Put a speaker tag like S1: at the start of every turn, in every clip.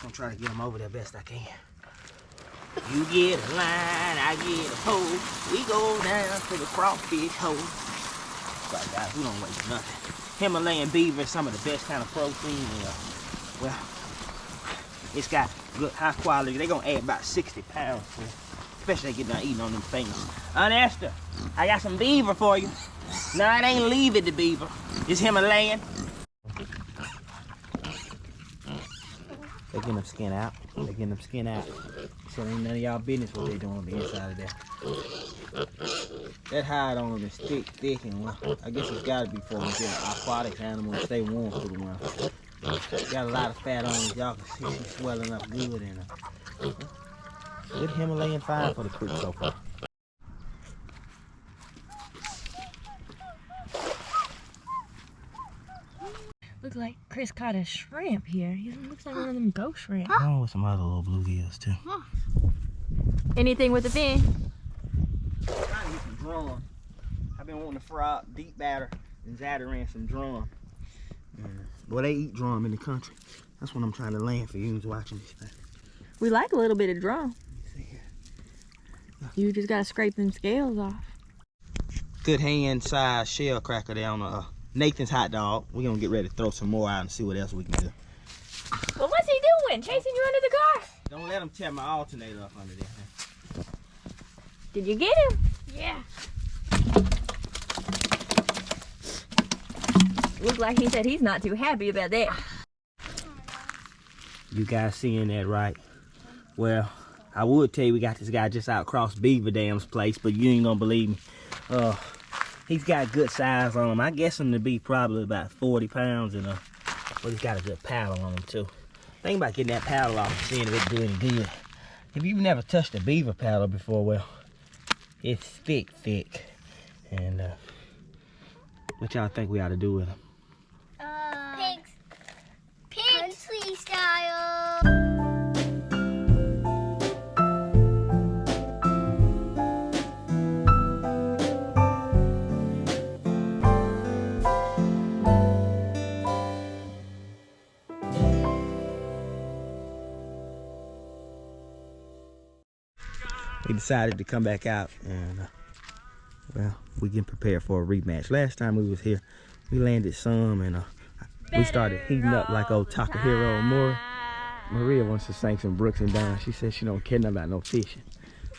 S1: gonna try to get them over there best I can. You get a line, I get a pole. We go down to the crawfish hole. Sorry guys, we don't waste nothing. Himalayan beaver is some of the best kind of protein. Well, it's got good high quality. They're gonna add about 60 pounds to it, especially they get done eating on them fingers. Aunt Esther, I got some beaver for you. No, it ain't leave it to beaver. It's Himalayan. They're getting them skin out. They're getting them skin out. So ain't none of y'all business what they doing on the inside of that. That hide on them is thick, and well, I guess it's gotta be for them. It's an aquatic animal and stay warm through the winter. Got a lot of fat on it. Y'all can see she's swelling up good, and good Himalayan find for the creek so far.
S2: Looks like Chris caught a shrimp here. He looks like one of them ghost shrimp.
S1: Oh, with some other little bluegills too.
S2: Anything with the fin?
S1: I'm trying to get some drum. I've been wanting to fry up deep batter and Zadder ran some drum. Boy, they eat drum in the country. That's what I'm trying to land for you who's watching this thing.
S2: We like a little bit of drum.
S1: See here.
S2: You just gotta scrape them scales off.
S1: Good hand-sized shell cracker there on the Nathan's hot dog. We're gonna get ready to throw some more out and see what else we can do.
S2: Well, what's he doing? Chasing you under the car?
S1: Don't let him tear my alternator up under there.
S2: Did you get him? Yeah. Looks like he said he's not too happy about that.
S1: You guys seeing that, right? Well, I would tell you we got this guy just out across Beaver Dam's place, but you ain't gonna believe me. He's got good size on him. I guess him to be probably about 40 pounds, and but he's got a good paddle on him too. Think about getting that paddle off and seeing if it do any good. If you've never touched a beaver paddle before, well, it's thick, and what y'all think we ought to do with him?
S3: Country style.
S1: We decided to come back out, and well, we getting prepared for a rematch. Last time we was here, we landed some, and we started heating up like old Takahiro and Maria wants to sing some Brooks and Dunn. She said she don't care nothing about no fishing.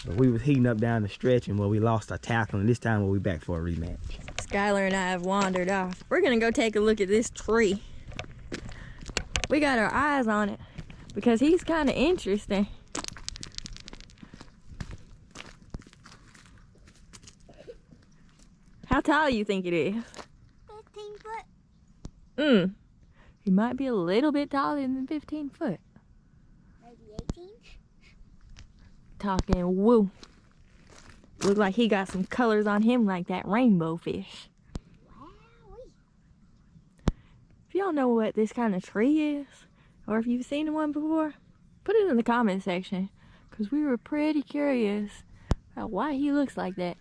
S1: But we was heating up down the stretch, and we lost our tackle, and this time we'll be back for a rematch.
S2: Skylar and I have wandered off. We're gonna go take a look at this tree. We got our eyes on it because he's kind of interesting. How tall you think it is?
S3: 15 foot.
S2: He might be a little bit taller than 15 foot.
S3: Maybe 18.
S2: Talking woo. Look like he got some colors on him like that rainbow fish.
S3: Wowee.
S2: If y'all know what this kind of tree is, or if you've seen one before, put it in the comment section, because we were pretty curious about why he looks like that.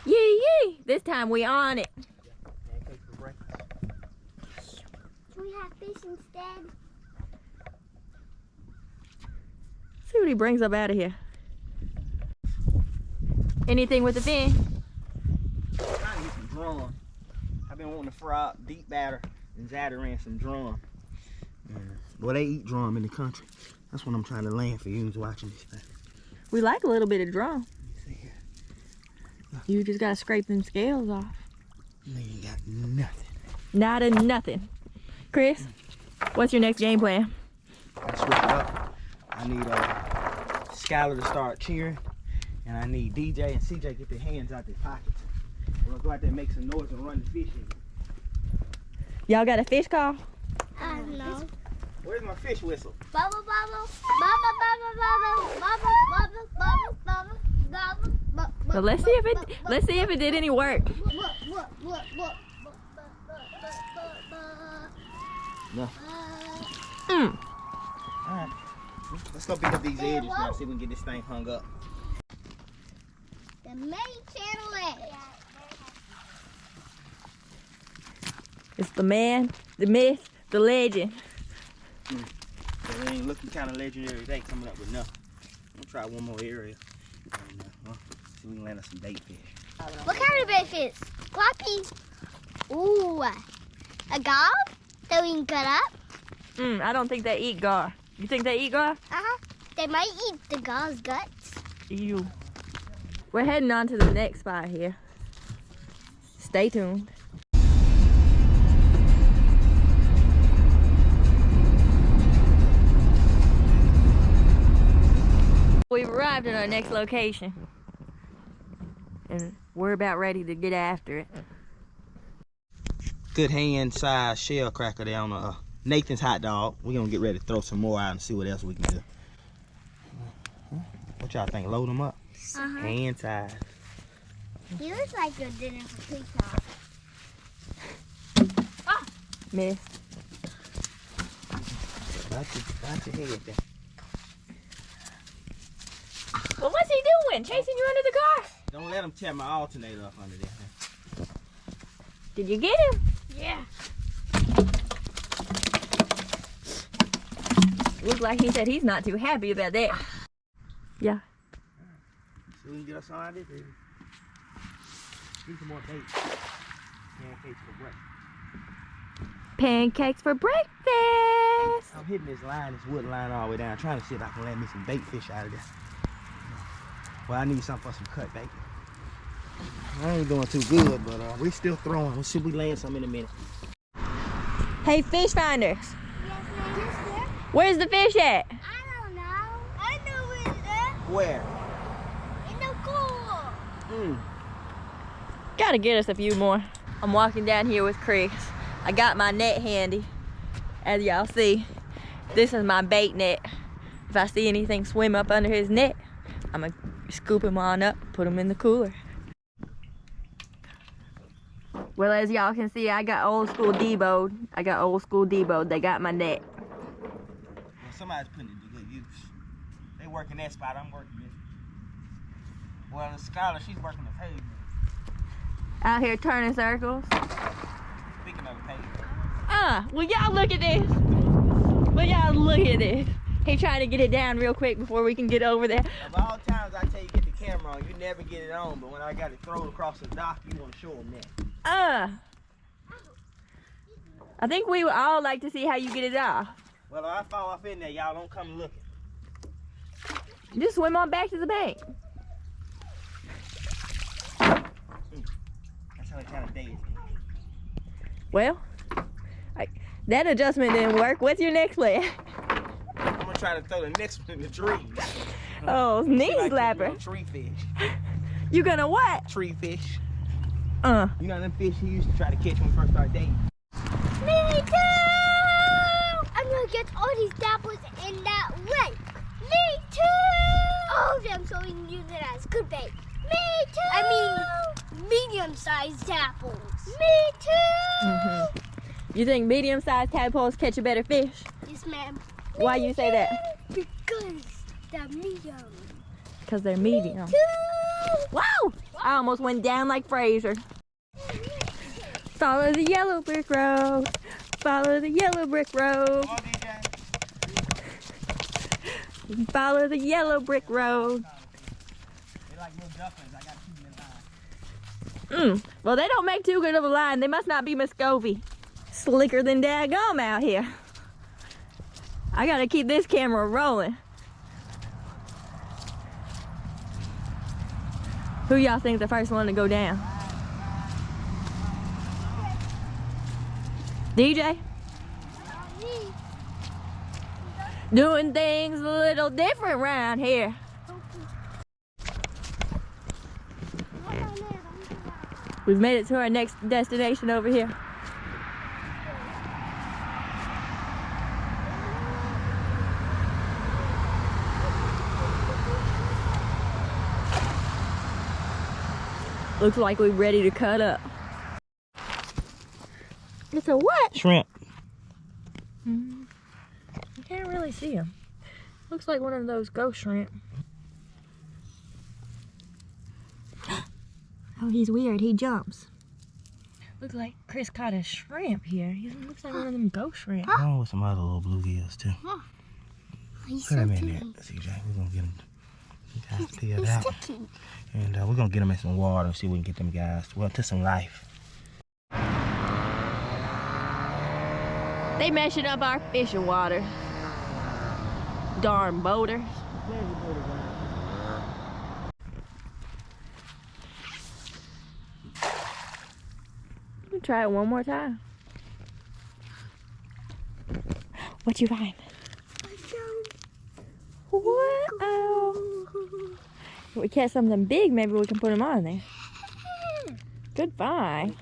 S2: Yee yee! This time we on it.
S3: Can we have fish instead?
S2: See what he brings up out of here. Anything with the fin?
S1: I'm trying to get some drum. I've been wanting to fry up deep batter and Zadder ran some drum. Boy, they eat drum in the country. That's what I'm trying to land for you who's watching this thing.
S2: We like a little bit of drum.
S1: See here.
S2: You just gotta scrape them scales off.
S1: You ain't got nothing.
S2: Not a nothing. Chris, what's your next game plan?
S1: I switch it up. I need Skylar to start cheering, and I need DJ and CJ get their hands out their pockets. We're gonna go out there and make some noise and run the fish in.
S2: Y'all got a fish call?
S3: No.
S1: Where's my fish whistle?
S3: Bubble, bubble, bubble, bubble, bubble, bubble, bubble, bubble, bubble, bubble.
S2: Well, let's see if it did any work.
S1: No.
S2: Mm.
S1: Alright. Let's go pick up these edges now, see if we can get this thing hung up.
S3: The main channel edge.
S2: The man, the myth, the legend.
S1: It ain't looking kind of legendary today, coming up with nothing. I'm gonna try one more area. And, see if we can land on some bait fish.
S3: What kind of bait fish? Guppy. Ooh, a gar that we can cut up.
S2: I don't think they eat gar. You think they eat gar?
S3: They might eat the gar's guts.
S2: Ew. We're heading on to the next spot here. Stay tuned. We've arrived at our next location. And we're about ready to get after it.
S1: Good hand-sized shell cracker there on Nathan's hot dog. We're gonna get ready to throw some more out and see what else we can do. What y'all think? Load them up? Hand size.
S3: He looks like your dinner for pizza.
S2: Ah! Miss.
S1: Watch your head there.
S2: Well, what's he doing? Chasing you under the car?
S1: Don't let him tear my alternator up under there.
S2: Did you get him?
S3: Yeah.
S2: Looks like he said he's not too happy about that. Yeah.
S1: So we can get us all out of this, baby. Need some more bait. Pancakes for breakfast.
S2: Pancakes for breakfast.
S1: I'm hitting this line, this wood line all the way down, trying to see if I can land me some bait fish out of there. Well, I need something for some cut bait. I ain't doing too good, but we still throwing. We'll see if we land some in a minute.
S2: Hey, fish finders.
S3: Yes, ma'am.
S2: Where's the fish at?
S3: I don't know. I know where it's at.
S1: Where?
S3: In the pool.
S2: Gotta get us a few more. I'm walking down here with Chris. I got my net handy. As y'all see, this is my bait net. If I see anything swim up under his net, I'm gonna scoop him on up, put him in the cooler. Well, as y'all can see, I got old school Debo'd. They got my net.
S1: Well, somebody's putting it to good use. They working that spot, I'm working this. Well, the scholar, she's working the pavement.
S2: Out here turning circles.
S1: Speaking of the pavement.
S2: Will y'all look at this? He trying to get it down real quick before we can get over there.
S1: Of all times I tell you get the camera on, you never get it on, but when I got it thrown across the dock, you want to show them that.
S2: I think we would all like to see how you get it off.
S1: Well, if I fall off in there, y'all don't come looking.
S2: Just swim on back to the bank.
S1: That's how it kind of days.
S2: Well, that adjustment didn't work. What's your next plan?
S1: I'm gonna try to throw the next one in the trees.
S2: Oh, knee slapper.
S1: Tree fish.
S2: You gonna what?
S1: Tree fish.
S2: Uh.
S1: You know them fish he used to try to catch when we first started dating?
S3: Me too! I'm gonna get all these apples in that lake. Me too! All of them so we can use it as good bait. Me too! I mean, medium-sized apples. Me too!
S2: Mm-hmm. You think medium-sized tadpoles catch a better fish?
S3: Yes, ma'am.
S2: Why you say that?
S3: Because they're medium.
S2: Because they're medium. Wow! I almost went down like Fraser. Follow the yellow brick road. Follow the yellow brick road.
S1: Come on, DJ.
S2: Follow the yellow brick road.
S1: They like little ducklings. I got to keep them in line.
S2: Well, they don't make too good of a line. They must not be Muscovy. Slicker than daggum out here. I gotta keep this camera rolling. Who y'all think the first one to go down? DJ? Doing things a little different around here. We've made it to our next destination over here. Looks like we're ready to cut up. It's a what?
S1: Shrimp.
S2: You can't really see him. Looks like one of those ghost shrimp. Oh, he's weird. He jumps. Looks like Chris caught a shrimp here. He looks like one of them ghost shrimp.
S1: Oh, with some other little bluegills too.
S3: He's
S1: Put
S3: so
S1: him in there,
S3: cute.
S1: CJ. We're gonna get him. He got peeled
S3: He's
S1: out.
S3: so cute.
S1: And we're gonna get them in some water and see if we can get them guys, well, to some life.
S2: They meshing up our fishing water. Darn boaters. Let me try it one more time. What you find? What? If we catch something big, maybe we can put them on there. Good find.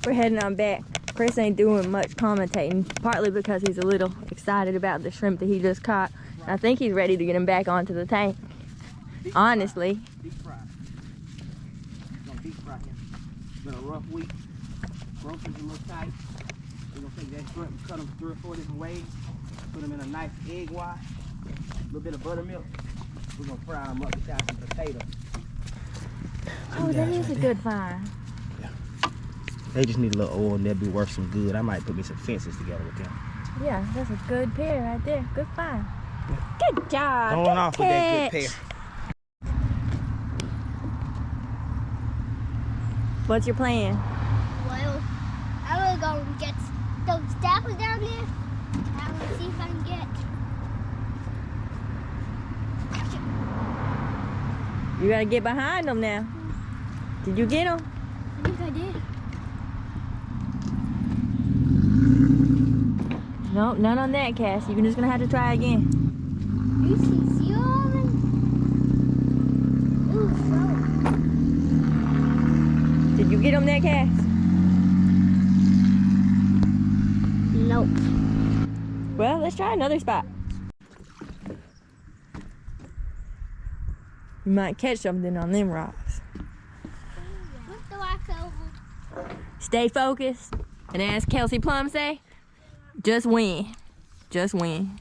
S2: We're heading on back. Chris ain't doing much commentating, partly because he's a little excited about the shrimp that he just caught. I think he's ready to get him back onto the tank. Honestly.
S1: Deep fry. Gonna deep fry him. It's been a rough week. Groceries a little tight. We're gonna take that shrimp and cut them 3 or 4 different ways. Put them in a nice egg wash. A little bit of buttermilk. We're gonna fry them up with some potatoes.
S2: Oh, that is a good find.
S1: They just need a little oil and they'll be worth some good. I might put me some fences together with them.
S2: Yeah, that's a good pair right there. Good find. Good job.
S1: Going
S2: good
S1: off
S2: catch.
S1: with that good pair.
S2: What's your plan?
S3: Well, I'm gonna go and get those dapples down there. I'm gonna see if I can get.
S2: You gotta get behind them now. Did you get them?
S3: I think I did.
S2: No, none on that cast. You're just gonna have to try again.
S3: You see zero of them? Ooh, so.
S2: Did you get them that cast?
S3: Nope.
S2: Well, let's try another spot. You might catch something on them rocks.
S3: What's the wax over?
S2: Stay focused, and as Kelsey Plum say, just win. Just win.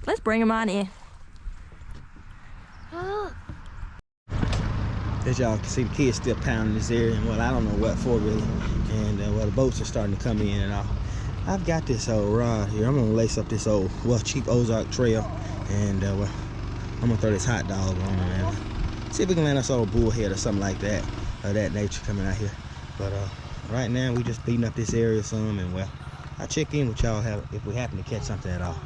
S2: Let's bring them on in.
S3: Oh.
S1: As y'all can see, the kids still pounding this area, and well, I don't know what for really. And well, the boats are starting to come in and all. I've got this old rod here. I'm gonna lace up this old, well, cheap Ozark trail, and well, I'm gonna throw this hot dog on it and see if we can land us old bullhead or something like that, of that nature coming out here. But right now we just beating up this area some, and well, I'll check in with y'all if we happen to catch something at all.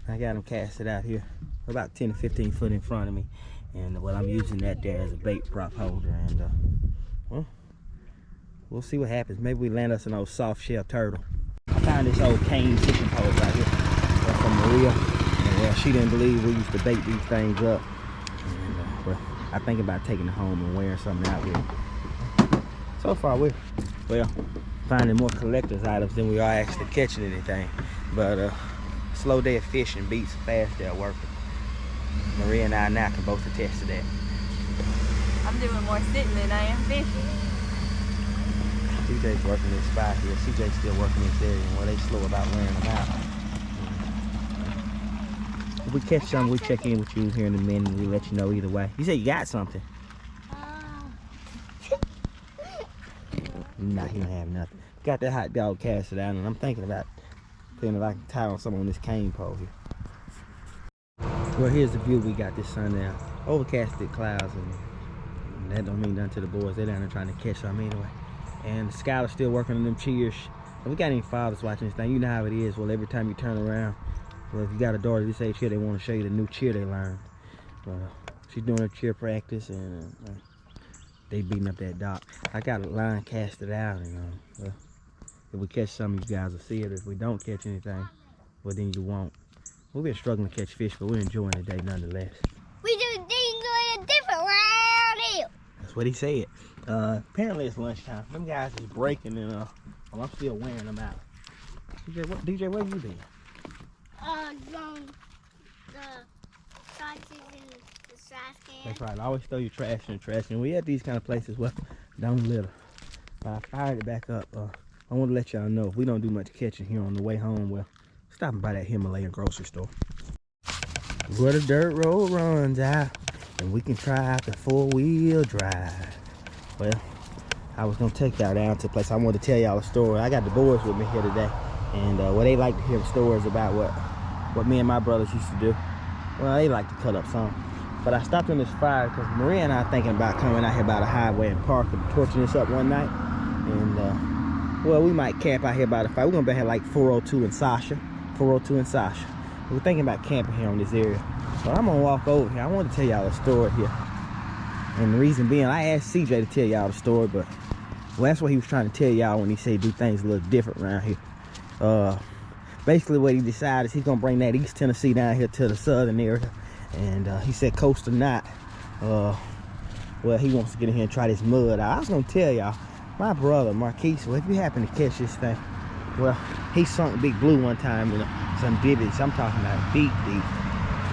S1: I got them casted out here about 10 to 15 foot in front of me, and well, I'm using that there as a bait prop holder, and well, we'll see what happens. Maybe we land us an old soft shell turtle. I found this old cane fishing pole right here from Maria, and well, she didn't believe we used to bait these things up, and well, I think about taking it home and wearing something out with it. So far we're, well, finding more collector's items than we are actually catching anything, but slow day of fishing beats fast day of working. Maria and I now can both attest to that.
S2: I'm doing more sitting than I am fishing.
S1: CJ's working this spot here. CJ's still working this area, and well, they slow about wearing them out. If we catch something, we check in with you here in a minute, and we let you know either way. You said you got something. Nah, he don't have nothing. Got that hot dog casted out, and I'm thinking about seeing if I can tie on something on this cane pole here. Well, here's the view we got this sundown. Overcasted clouds, and that don't mean nothing to the boys. They're down there trying to catch something anyway. And Skylar's still working on them cheers. If we got any fathers watching this thing, you know how it is. Well, every time you turn around, well, if you got a daughter this age here, they want to show you the new cheer they learned. But she's doing her cheer practice, and they beating up that dock. I got a line casted out, and well, if we catch some, you guys will see it. If we don't catch anything, well, then you won't. We've been struggling to catch fish, but we're enjoying the day nonetheless.
S3: We just enjoy a different round here.
S1: That's what he said. Apparently it's lunchtime. Them guys is breaking, and well, I'm still wearing them out. DJ, where you been?
S3: The sausages in the trash can.
S1: That's right. I always throw your trash in the trash can. We at these kind of places, well, don't litter. But I fired it back up. I want to let y'all know if we don't do much catching here on the way home, well, stopping by that Himalayan grocery store. Where the dirt road runs out, and we can try out the 4-wheel drive. Well, I was gonna take y'all down to the place. I wanted to tell y'all a story. I got the boys with me here today, and they like to hear stories about what me and my brothers used to do. Well, they like to cut up some. But I stopped in this fire because Maria and I are thinking about coming out here by the highway and park and torching this up one night. And well, we might camp out here by the fire. We're gonna be here like 402 and Sasha. 402 and Sasha. We're thinking about camping here on this area. So I'm gonna walk over here. I want to tell y'all a story here. And the reason being, I asked CJ to tell y'all the story, but well, that's what he was trying to tell y'all when he said do things a little different around here. Basically what he decided is he's gonna bring that East Tennessee down here to the southern area. And he said coast or not, well, he wants to get in here and try this mud out. I was gonna tell y'all, my brother Marquise, well, if you happen to catch this thing, well, he sunk Big Blue one time in some divots. I'm talking about deep.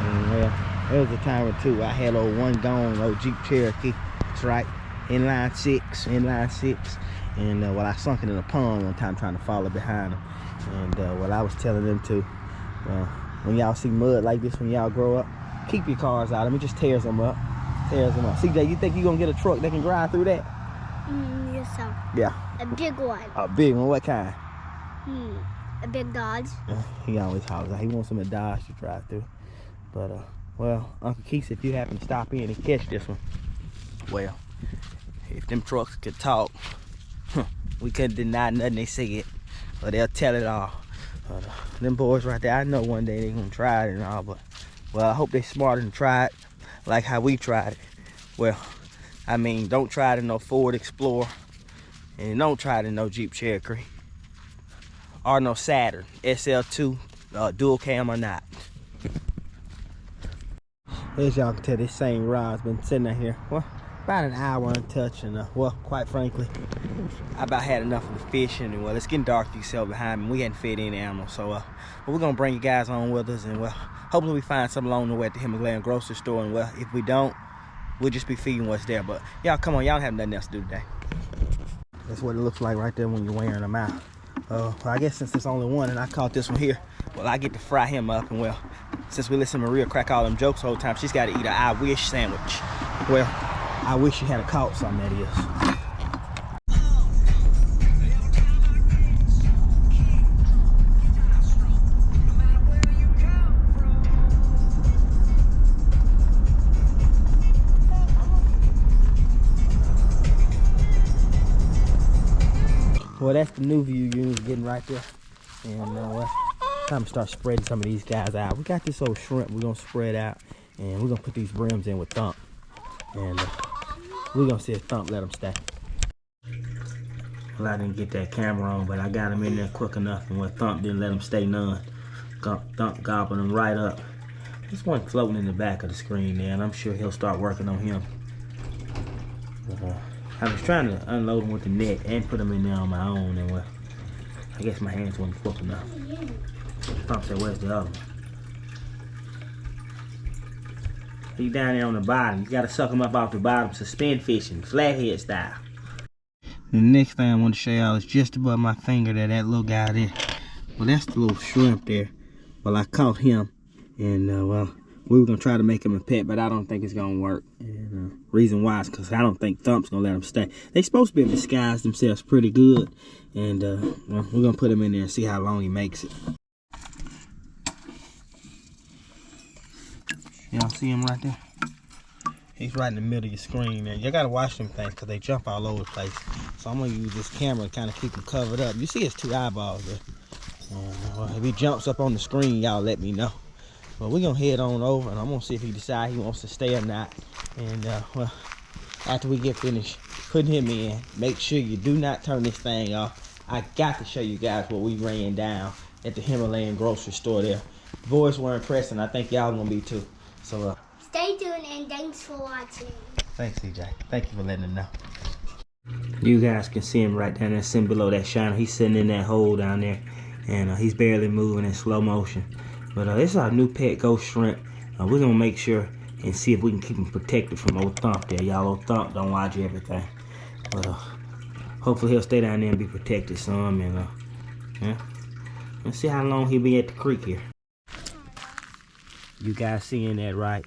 S1: And well, there was a time or two I had old one gone, old Jeep Cherokee. That's right, inline six. And well, I sunk it in a pond one time trying to follow behind him. And well, I was telling them to, when y'all see mud like this when y'all grow up, keep your cars out of them. It just tears them up. CJ, you think you're gonna get a truck that can drive through that?
S3: Yes, sir.
S1: Yeah.
S3: A big one.
S1: A big one? What kind?
S3: A big Dodge.
S1: He always hollers out. He wants some of Dodge to drive through. But well, Uncle Keith, if you happen to stop in and catch this one, well, if them trucks could talk, we couldn't deny nothing they said, but they'll tell it all. Them boys right there, I know one day they're gonna try it and all, but well, I hope they smarter and try it like how we tried it. Well, I mean, don't try it in no Ford Explorer, and don't try it in no Jeep Cherokee, or no Saturn SL2, dual cam or not. As y'all can tell, this same rod's been sitting out here, well, about an hour untouched, and well, quite frankly, I about had enough of the fishing, and well, it's getting dark, you can see behind me. We hadn't fed any animals, so well, we're gonna bring you guys on with us, and well, hopefully we find something along the way at the Himalayan grocery store, and well, if we don't, we'll just be feeding what's there. But y'all, come on, y'all don't have nothing else to do today. That's what it looks like right there when you're wearing them out. Well, I guess since there's only one and I caught this one here, well, I get to fry him up, and well, since we listen to Maria crack all them jokes the whole time, she's got to eat a I wish sandwich. Well, I wish you had a caught something, that is. Well, that's the new view you're getting right there. And well, time to start spreading some of these guys out. We got this old shrimp we're gonna spread out, and we're gonna put these brims in with Thump. And we're gonna see if Thump let them stay. Well, I didn't get that camera on, but I got them in there quick enough, and when Thump didn't let them stay none. Thump gobbling them right up. This one floating in the back of the screen there, and I'm sure he'll start working on him. I was trying to unload them with the net and put them in there on my own, and well, I guess my hands wasn't quick enough. Thump said, where's the other one? He's down there on the bottom. You gotta suck him up off the bottom, suspend fishing, flathead style. The next thing I want to show y'all is just above my finger there, that little guy there. Well, that's the little shrimp there. Well, I caught him, and well, we were gonna try to make him a pet, but I don't think it's gonna work. And reason why is because I don't think Thump's gonna let him stay. They supposed to be able to disguise themselves pretty good, and well, we're gonna put him in there and see how long he makes it. Y'all see him right there? He's right in the middle of your screen there. You gotta watch them things because they jump all over the place. So I'm gonna use this camera to kind of keep him covered up. You see his two eyeballs there. Well, if he jumps up on the screen, y'all let me know. But we're gonna head on over, and I'm gonna see if he decides he wants to stay or not. And well, after we get finished putting him in, make sure you do not turn this thing off. I got to show you guys what we ran down at the Himalayan grocery store there. The boys were impressed, and I think y'all gonna be too. So
S3: stay tuned, and thanks for watching.
S1: Thanks, CJ. Thank you for letting them know. You guys can see him right down there sitting below that shiner. He's sitting in that hole down there, and he's barely moving in slow motion. But this is our new pet ghost shrimp. We're gonna make sure and see if we can keep him protected from old Thump there. Y'all, old Thump don't watch everything. But hopefully he'll stay down there and be protected some. And yeah, let's see how long he'll be at the creek here. You guys seeing that, right?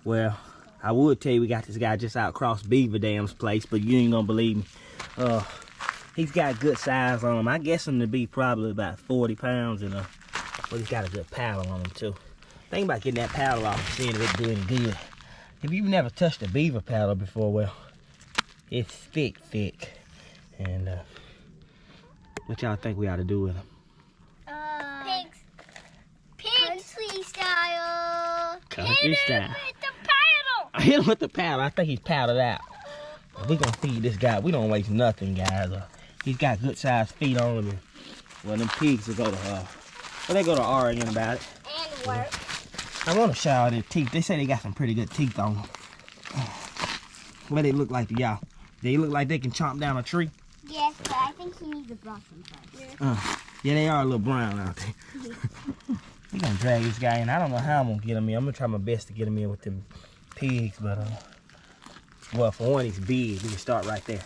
S1: Well, I would tell you we got this guy just out across Beaver Dam's place, but you ain't gonna believe me. He's got good size on him. I guess him to be probably about 40 pounds, and but he's got a good paddle on him too. Think about getting that paddle off and seeing if it's doing good. If you've never touched a beaver paddle before, well, it's thick. And what y'all think we ought to do with him?
S3: Country style.
S1: Country style.
S3: With the paddle.
S1: Hit him with the paddle. I think he's paddled out. We're gonna feed this guy. We don't waste nothing, guys. He's got good sized feet on him. And, well, them pigs will go to they go to Oregon about it.
S3: And work.
S1: I want to show y'all their teeth. They say they got some pretty good teeth on them. What they look like to y'all? They look like they can chomp down a tree?
S3: Yes, but I think he needs a blossom first.
S1: Yeah, they are a little brown out there. We're gonna drag this guy in. I don't know how I'm gonna get him in. I'm gonna try my best to get him in with them pigs, but well, for one, he's big. We can start right there.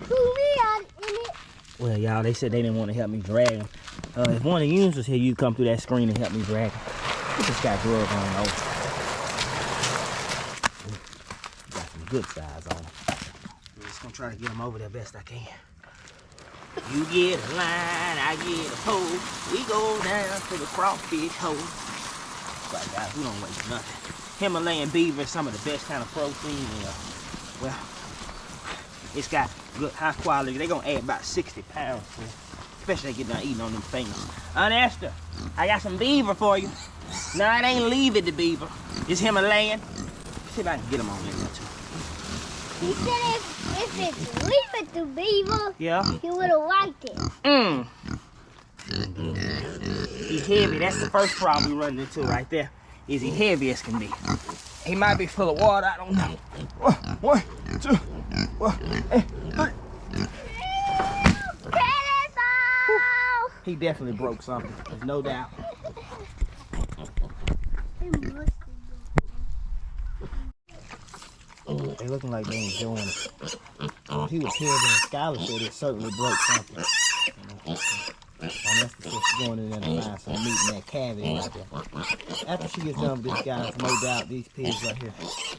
S3: Who we on in it?
S1: Well, y'all, they said they didn't want to help me drag him. If one of you was here, you'd come through that screen and help me drag him. Put this guy gloves on though. Got some good size on him. I'm just gonna try to get him over there best I can. You get a line, I get a pole. We go down to the crawfish hole. But guys, we don't waste nothing. Himalayan beaver is some of the best kind of protein. Well, it's got good high quality. They're gonna add about 60 pounds to it, especially they get done eating on them fingers. Aunt Esther, I got some beaver for you. No, it ain't leave it the beaver. It's Himalayan. See if I can get him on there too.
S3: He said if it's leave it to beaver,
S1: yeah,
S3: he would have liked it.
S1: He's heavy. That's the first problem we run into right there. Is he heavy as can be? He might be full of water. I don't know. 1, 2, 1. He definitely broke something. There's no doubt. They looking like they enjoying it. If he was heavy and Skylar said it certainly broke something. Unless she's going in there to find some meat in that cavity right there. After she gets done with this, guys, no doubt these pigs right here,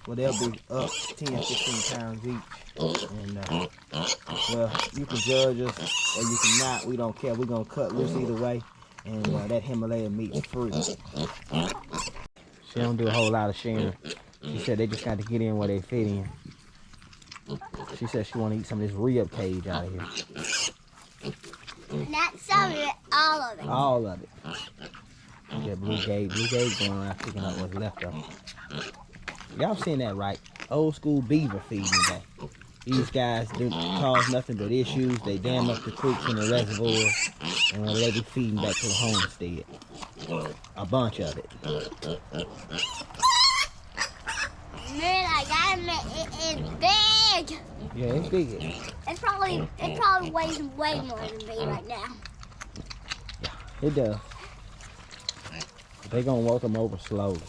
S1: well, they'll be up 10, 15 pounds each. And, well, you can judge us or you can not. We don't care. We're going to cut loose either way. And that Himalayan meat is free. She don't do a whole lot of sharing. She said they just got to get in where they fit in. She said she want to eat some of this rib cage out of here.
S3: Not some of it, all of it.
S1: All of it. Yeah, blue gate going around picking up what's left of it. Y'all seen that right? Old school beaver feeding today. These guys don't cause nothing but issues. They dam up the creeks and the reservoirs, and they be feeding back to the homestead. A bunch of it.
S3: Man, I gotta admit, it's big.
S1: Yeah, it's big.
S3: It probably weighs way more than me right now.
S1: It does. They're gonna work them over slowly.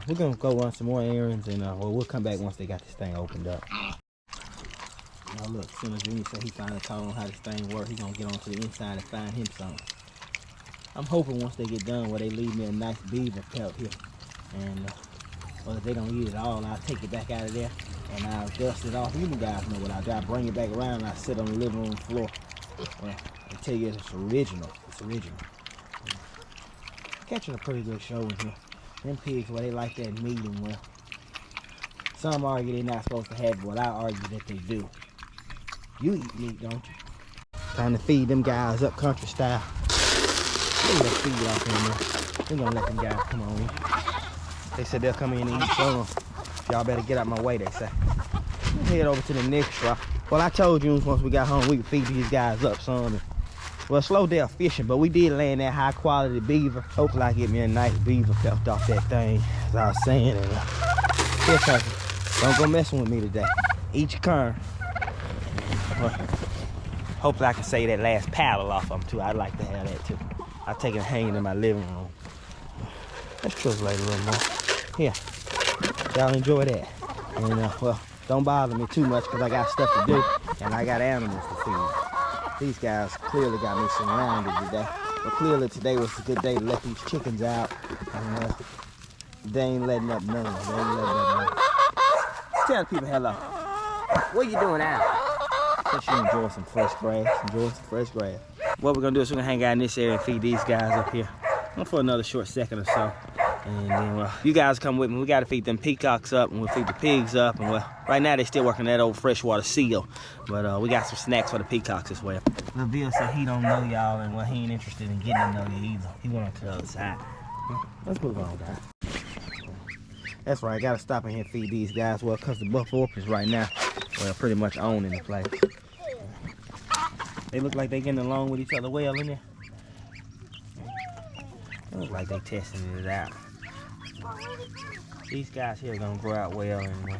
S1: We're gonna go run some more errands, and well, we'll come back once they got this thing opened up. Now look, as soon as Junior said he finally taught on how this thing works, he's gonna get onto the inside and find him something. I'm hoping once they get done, where they leave me a nice beaver pelt here, and well, if they don't eat it all, I'll take it back out of there and I'll dust it off. You guys know what I'll do. I'll bring it back around and I'll sit on the living room floor. Well, I tell you, it's original. It's original. Catching a pretty good show in here. Them pigs, well, they like that meat, and well, some argue they're not supposed to have it, but I argue that they do. You eat meat, don't you? Time to feed them guys up country style. Let them feed off in there. We're gonna let them guys come on in. They said they'll come in and eat some. Y'all better get out my way, they say. We'll head over to the next spot. Well, I told you once we got home, we could feed these guys up some. And, well, slow down fishing, but we did land that high quality beaver. Hopefully I get me a nice beaver pelt off that thing, as I was saying. And, yeah, don't go messing with me today. Eat your corn. Well, hopefully I can save that last paddle off them too. I'd like to have that too. I'll take it and hang it in my living room. Let's translate a little more. Here, y'all enjoy that. And well, don't bother me too much because I got stuff to do and I got animals to feed. These guys clearly got me surrounded today. But clearly today was a good day to let these chickens out. And They ain't letting up none. They ain't letting up none. Tell the people hello. What are you doing out? Just enjoy some fresh grass. Enjoy some fresh grass. What we're gonna do is we're gonna hang out in this area and feed these guys up here for another short second or so. And then, well, you guys come with me. We gotta feed them peacocks up, and we'll feed the pigs up. And well, right now they're still working that old freshwater seal, but we got some snacks for the peacocks as well. Lil Bill said he don't know y'all, and well, he ain't interested in getting to know you either. He went on to the other side. Let's move on, guys. That's right, gotta stop in here and feed these guys. Well, cause the buff orphans right now, well, pretty much owning the place. They look like they getting along with each other well in there. It looks like they testing it out. These guys here are gonna grow out well, and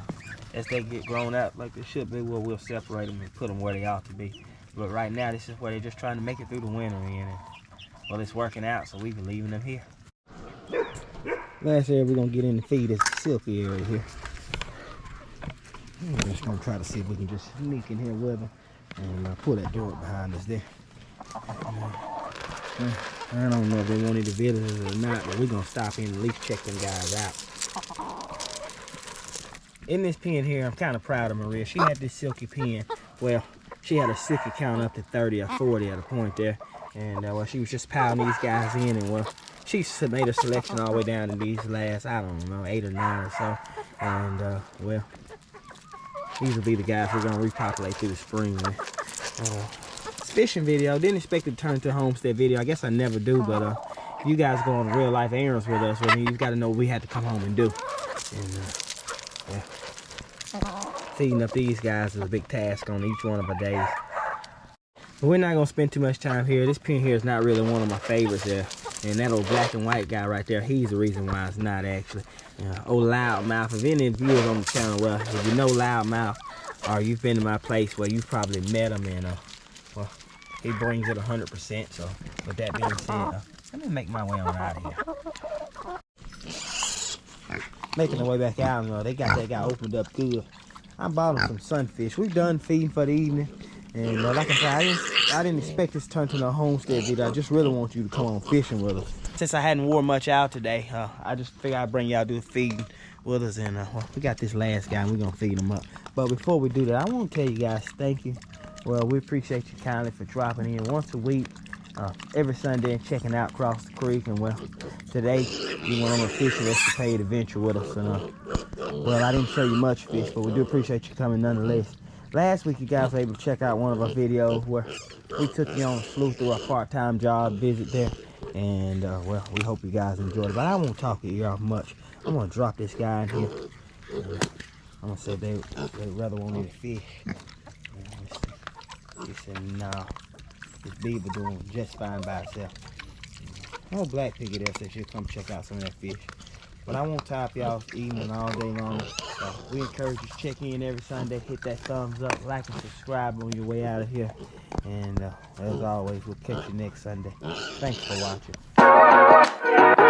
S1: as they get grown out like they should be, we'll separate them and put them where they ought to be. But right now, this is where they're just trying to make it through the winter in, and well, it's working out, so we've been leaving them here. Last area we're gonna get in and feed is the silky area here. We're just gonna try to see if we can just sneak in here with them and pull that door behind us there. I don't know if they want any visitors or not, but we're gonna stop in and at least check them guys out. In this pen here, I'm kind of proud of Maria. She had this silky pen. Well, she had a silky count up to 30 or 40 at a point there, and well, she was just piling these guys in, and well, she made a selection all the way down to these last, I don't know, 8 or 9 or so. And well, these will be the guys we're gonna repopulate through the spring with. It's fishing video. Didn't expect it to turn into a homestead video. I guess I never do, but if you guys go on real life errands with us, well, you gotta know what we had to come home and do. And yeah, feeding up these guys is a big task on each one of our days. But we're not gonna spend too much time here. This pen here is not really one of my favorites there. And that old black and white guy right there, he's the reason why it's not actually. Old Loudmouth. If any viewers on the channel, well, if you know Loudmouth, or you've been to my place, well, you've probably met him, and well, he brings it 100%. So, with that being said, let me make my way on out of here. Making the way back out, they got that guy opened up good. I bought him some sunfish. We've done feeding for the evening. And like I said, I didn't expect this to turn into a homestead video. I just really want you to come on fishing with us. Since I hadn't wore much out today, I just figured I'd bring y'all to do feeding with us. And well, we got this last guy, and we're going to feed him up. But before we do that, I want to tell you guys thank you. Well, we appreciate you kindly for dropping in once a week, every Sunday, and checking out across the creek. And well, today you went on a fishing escapade adventure with us. And well, I didn't show you much fish, but we do appreciate you coming nonetheless. Last week, you guys were able to check out one of our videos where we took you on a sleuth through our part-time job visit there. And, well, we hope you guys enjoyed it. But I won't talk to you off much. I'm going to drop this guy in here. I'm going to say they rather want me to fish. He said, no, this beaver doing just fine by itself. Old black piggy there said she'll come check out some of that fish. But I won't tie up y'all's evening all day long. We encourage you to check in every Sunday, hit that thumbs up, like and subscribe on your way out of here. And as always, we'll catch you next Sunday. Thanks for watching.